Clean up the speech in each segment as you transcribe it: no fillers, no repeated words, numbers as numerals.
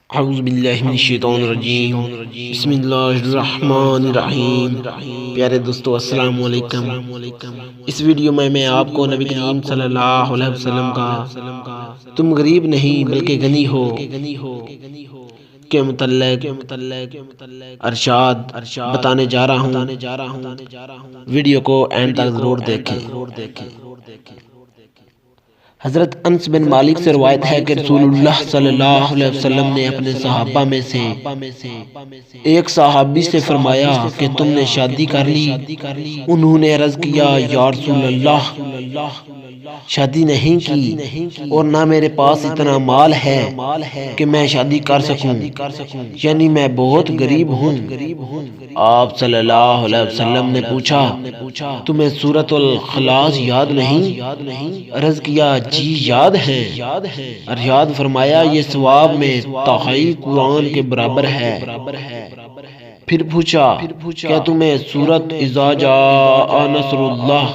اعوذ باللہ من الشیطان الرجیم بسم اللہ الرحمن الرحیم۔ پیارے دوستو السلام علیکم۔ اس ویڈیو میں آپ کو نبی کریم صلی اللہ علیہ وسلم کا تم غریب نہیں بلکہ غنی ہو کے متعلق ارشاد بتانے جا رہا ہوں۔ ویڈیو کو اینڈ تک ضرور دیکھیں۔ حضرت انس بن مالک سے روایت ہے کہ رسول اللہ صلی اللہ علیہ وسلم نے اپنے صحابہ میں سے ایک صحابی سے فرمایا کہ تم نے شادی کر لی؟ انہوں نے عرض کیا یا رسول اللہ شادی نہیں کی اور نہ میرے پاس اتنا مال ہے کہ میں شادی کر سکوں، یعنی میں بہت غریب ہوں۔ آپ صلی اللہ علیہ وسلم نے پوچھا تمہیں سورۃ الاخلاص یاد نہیں؟ عرض کیا جی یاد ہے۔ ارشاد فرمایا یہ ثواب میں تہائی قرآن کے برابر ہے۔ پھر پوچھا کیا تمہیں سورۃ اذا جاء نصر اللہ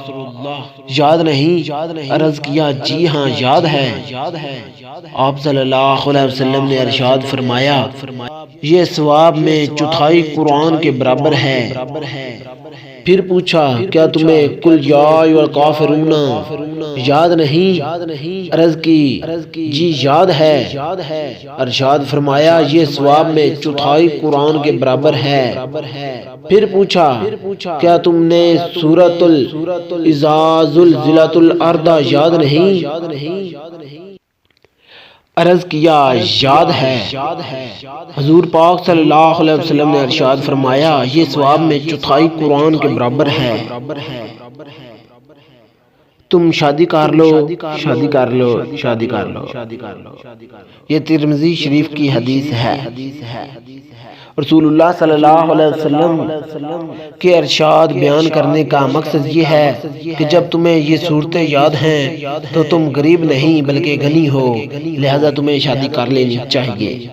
یاد نہیں؟ عرض کیا جی ہاں یاد ہے۔ آپ صلی اللہ علیہ وسلم نے ارشاد فرمایا یہ ثواب میں چوتھائی قرآن کے برابر ہے۔ پھر پوچھا کیا تمہیں قل یا ایھا الکافرون یاد نہیں؟ عرض کی جی یاد ہے۔ ارشاد فرمایا یہ ثواب میں چوتھائی قرآن کے برابر ہے۔ پھر پوچھا کیا تم نے سورۃ اذا زلزلت الارض یاد نہیں؟ عرض کیا یاد ہے۔ حضور پاک صلی اللہ علیہ وسلم نے ارشاد فرمایا یہ ثواب میں چوتھائی قرآن کے برابر ہے۔ تم شادی کر لو، شادی کر لو، شادی کر لو۔ یہ ترمذی شریف کی حدیث ہے۔ رسول اللہ صلی اللہ علیہ وسلم کے ارشاد بیان کرنے کا مقصد یہ ہے کہ جب تمہیں یہ صورتیں یاد ہیں تو تم غریب نہیں بلکہ غنی ہو، لہذا تمہیں شادی کر لینی چاہیے۔